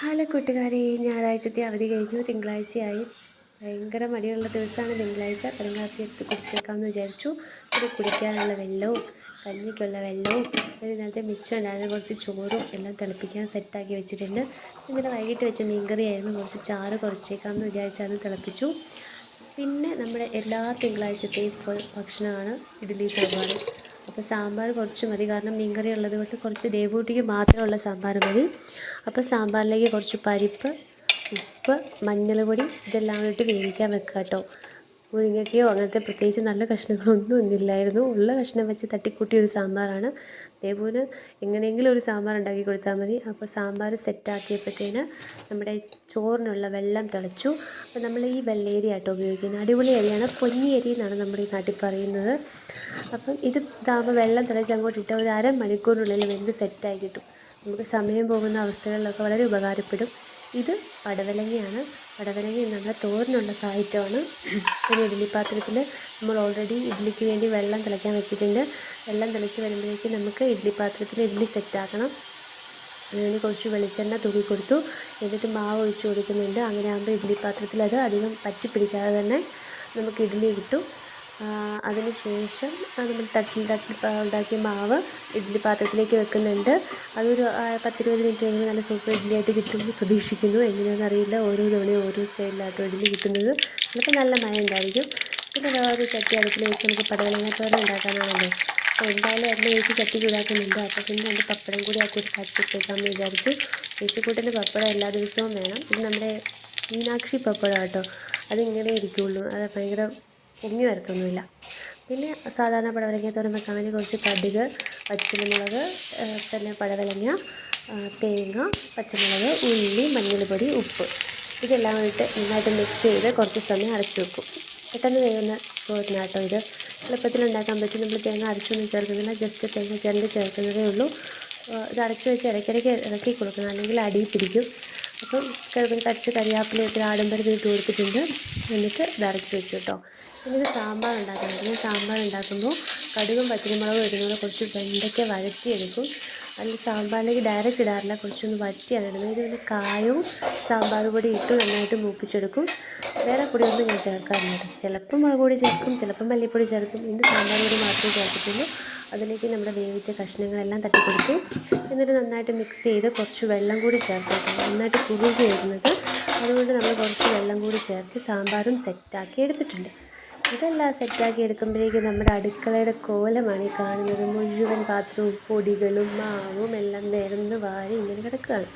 Hello കൂട്ടുകാരെ, ഞായറാഴ്ചത്തെ അവധി കഴിഞ്ഞു. തിങ്കളാഴ്ചയായി. ഭയങ്കര മടിയുള്ള ദിവസമാണ് തിങ്കളാഴ്ച. കടുങ്കാപ്പി എടുത്ത് കുടിച്ചേക്കാമെന്ന് വിചാരിച്ചു. ഒരു കുടിക്കാനുള്ള വെള്ളവും കഞ്ഞിക്കുള്ള വെള്ളവും ഒരു നേരത്തെ മിച്ചം ഉണ്ടായിരുന്നു. കുറച്ച് ചോറും എല്ലാം തിളപ്പിക്കാൻ സെറ്റാക്കി വെച്ചിട്ടുണ്ട്. ഇങ്ങനെ വൈകിട്ട് വെച്ച മീൻകറിയായിരുന്നു. കുറച്ച് ചാറ് കുറച്ചേക്കാമെന്ന് വിചാരിച്ച് അത് തിളപ്പിച്ചു. പിന്നെ നമ്മുടെ എല്ലാ തിങ്കളാഴ്ചത്തെയും ഭക്ഷണമാണ് ഇഡ്ഡലി സാമ്പാർ. അപ്പോൾ സാമ്പാർ കുറച്ച് മതി, കാരണം മീൻകറി ഉള്ളത് കൊണ്ട് കുറച്ച് ദേവൂട്ടിക്ക് മാത്രമുള്ള സാമ്പാർ മതി. അപ്പോൾ സാമ്പാറിലേക്ക് കുറച്ച് പരിപ്പ്, ഉപ്പ്, മഞ്ഞൾപ്പൊടി ഇതെല്ലാം ഇട്ട് വേവിക്കാൻ വെക്കുക കേട്ടോ. മുരിങ്ങയ്ക്കയോ അങ്ങനത്തെ പ്രത്യേകിച്ച് നല്ല കഷ്ണങ്ങളൊന്നും ഇന്നില്ലായിരുന്നു. ഉള്ള കഷ്ണം വെച്ച് തട്ടിക്കൂട്ടിയ ഒരു സാമ്പാറാണ്. ദേവുവിന് എങ്ങനെയെങ്കിലും ഒരു സാമ്പാർ ഉണ്ടാക്കി കൊടുത്താൽ മതി. അപ്പോൾ സാമ്പാർ സെറ്റാക്കിയപ്പോഴത്തേന് നമ്മുടെ ചോറിനുള്ള വെള്ളം തിളച്ചു. അപ്പോൾ നമ്മൾ ഈ വെള്ളയരി ആട്ടോ ഉപയോഗിക്കുന്നത്. അടിപൊളി അരിയാണ്, പൊന്നി അരി എന്നാണ് നമ്മുടെ ഈ നാട്ടിൽ പറയുന്നത്. അപ്പം ഇതാകുമ്പോൾ വെള്ളം തിളച്ച് അങ്ങോട്ട് ഇട്ട് ഒരു അരമണിക്കൂറിനുള്ളിൽ വെന്ത് സെറ്റായി കിട്ടും. നമുക്ക് സമയം പോകുന്ന അവസ്ഥകളിലൊക്കെ വളരെ ഉപകാരപ്പെടും. ഇത് പടവലങ്ങയാണ്. പടവലങ്ങ നമ്മുടെ തോരനുള്ള സാഹിത്യമാണ്. പിന്നെ ഇഡ്ഡലി പാത്രത്തിൽ നമ്മൾ ഓൾറെഡി ഇഡ്ഡലിക്ക് വേണ്ടി വെള്ളം തിളയ്ക്കാൻ വെച്ചിട്ടുണ്ട്. വെള്ളം തിളച്ച് വരുമ്പോഴേക്ക് നമുക്ക് ഇഡ്ഡലി പാത്രത്തിൽ ഇഡ്ഡലി സെറ്റാക്കണം. അതിന് കുറച്ച് വെളിച്ചെണ്ണ തൂക്കി കൊടുത്തു. എന്നിട്ട് മാവ് ഒഴിച്ച് കൊടുക്കുന്നുണ്ട്. അങ്ങനെ ആകുമ്പോൾ ഇഡ്ഡലി പാത്രത്തിൽ അത് അധികം പറ്റി പിടിക്കാതെ തന്നെ നമുക്ക് ഇഡ്ഡലി കിട്ടും. അതിന് ശേഷം നമ്മൾ തട്ടിൽ ഉണ്ടാക്കിയ മാവ് ഇഡ്ഡലി പാത്രത്തിലേക്ക് വെക്കുന്നുണ്ട്. അതൊരു 10-20 മിനിറ്റ് കഴിയുമ്പോൾ നല്ല സൂപ്പർ ഇഡ്ഡലിയായിട്ട് കിട്ടുമെന്ന് പ്രതീക്ഷിക്കുന്നു. എങ്ങനെയാണെന്ന് അറിയില്ല, ഓരോ തവണയും ഓരോ സ്റ്റൈലിലാട്ടോ ഇഡ്ഡലി കിട്ടുന്നത്. ചിലപ്പോൾ നല്ല മയം ഉണ്ടായിരിക്കും. പിന്നെ വേറൊരു ചട്ടി അടുപ്പിൽ വെച്ച് നമുക്ക് പടവലങ്ങ തോരൻ ഉണ്ടാക്കാനാണല്ലോ. അപ്പോൾ എന്തായാലും എണ്ണ ഒഴിച്ച് ചട്ടി ചൂടാക്കുന്നുണ്ട്. അപ്പോൾ പിന്നെ രണ്ട് പപ്പടം കൂടി ആ കൂടി കാച്ചിട്ടേക്കാമെന്ന് വിചാരിച്ചു. ശേഷിക്കൂട്ടിൻ്റെ പപ്പടം എല്ലാ ദിവസവും വേണം. ഇത് നമ്മുടെ മീനാക്ഷി പപ്പടം കേട്ടോ. അതിങ്ങനെ ഇരിക്കുകയുള്ളൂ, അത് ഭയങ്കര പൊങ്ങി വരത്തൊന്നുമില്ല. പിന്നെ സാധാരണ പടവലങ്ങ തോരൻ വെക്കാൻ വേണ്ടി കുറച്ച് കടുക്, പച്ചമുളക്, പിന്നെ പടവലങ്ങ, തേങ്ങ, പച്ചമുളക്, ഉള്ളി, മഞ്ഞൾപ്പൊടി, ഉപ്പ് ഇതെല്ലാം ഇട്ട് നന്നായിട്ട് മിക്സ് ചെയ്ത് കുറച്ച് സമയം അരച്ച് വെക്കും. പെട്ടെന്ന് വേവുന്ന തോരനാട്ടോ ഇത്. എളുപ്പത്തിൽ ഉണ്ടാക്കാൻ പറ്റും. നമ്മൾ തേങ്ങ അരച്ചൊന്നും ചേർക്കുന്നില്ല, ജസ്റ്റ് തേങ്ങ ചേർക്കുന്നതേ ഉള്ളൂ. ഇത് അരച്ച് വെച്ച് ഇടയ്ക്കിടയ്ക്ക് ഇറക്കി കൊടുക്കണം, അല്ലെങ്കിൽ അടിയിൽ പിടിക്കും. അപ്പം കുറച്ച് കരിയാപ്പില ഇട്ട് ആഡംബരം ഇട്ട് കൊടുത്തിട്ടുണ്ട്. എന്നിട്ട് ഇത് അരച്ച് വെച്ചു കേട്ടോ. പിന്നെ സാമ്പാർ ഉണ്ടാക്കാനായിരുന്നു. സാമ്പാർ ഉണ്ടാക്കുമ്പോൾ കടുകും പച്ചമുളകും ഇടുന്നത് കുറച്ച് വെണ്ടയ്ക്ക വഴറ്റിയെടുക്കും. അതിൽ സാമ്പാറിലേക്ക് ഡയറക്റ്റ് ഇടാറില്ല, കുറച്ചൊന്ന് വഴറ്റിയാണ് ഇടുന്നത്. ഇത് പിന്നെ കായവും സാമ്പാർ പൊടി ഇട്ട് നന്നായിട്ട് മൂപ്പിച്ചെടുക്കും. വേറെ പൊടിയൊന്നും ഞാൻ ചേർക്കാറില്ല. ചിലപ്പം മുളക് പൊടി ചേർക്കും, ചിലപ്പം മല്ലിപ്പൊടി ചേർക്കും. ഇന്ന് സാമ്പാർ പൊടി മാത്രമേ ചേർത്തിട്ടുള്ളൂ. അതിലേക്ക് നമ്മുടെ വേവിച്ച കഷ്ണങ്ങളെല്ലാം തട്ടിക്കൊടുത്തു. എന്നിട്ട് നന്നായിട്ട് മിക്സ് ചെയ്ത് കുറച്ച് വെള്ളം കൂടി ചേർത്ത്, നന്നായിട്ട് കുറുകി വരുന്നത്. അതുകൊണ്ട് നമ്മൾ കുറച്ച് വെള്ളം കൂടി ചേർത്ത് സാമ്പാറും സെറ്റാക്കി എടുത്തിട്ടുണ്ട്. ഇതെല്ലാം സെറ്റാക്കി എടുക്കുമ്പോഴേക്കും നമ്മുടെ അടുക്കളയുടെ കോലമാണ് ഈ കാണുന്നത്. മുഴുവൻ പാത്രവും പൊടികളും മാവും എല്ലാം നിരന്ന് വാരി ഇങ്ങനെ കിടക്കുകയാണ്.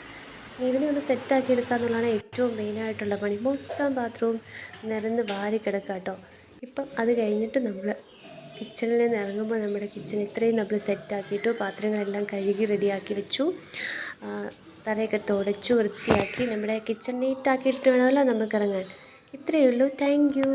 ഇതിനെ ഒന്ന് സെറ്റാക്കി എടുക്കുക എന്നുള്ളതാണ് ഏറ്റവും മെയിനായിട്ടുള്ള പണി. മൊത്തം പാത്രവും നിരന്ന് വാരി കിടക്കുക കേട്ടോ. ഇപ്പം അത് കഴിഞ്ഞിട്ട് നമ്മൾ കിച്ചണിൽ നിന്ന് ഇറങ്ങുമ്പോൾ നമ്മുടെ കിച്ചൺ ഇത്രയും നമ്മൾ സെറ്റാക്കിയിട്ടു. പാത്രങ്ങളെല്ലാം കഴുകി റെഡിയാക്കി വെച്ചു. തറയൊക്കെ തുടച്ചു വൃത്തിയാക്കി നമ്മുടെ കിച്ചൺ നീറ്റാക്കിയിട്ട് വേണമല്ലോ നമുക്ക് ഇറങ്ങാൻ. ഇത്രയേ ഉള്ളൂ. Thank you.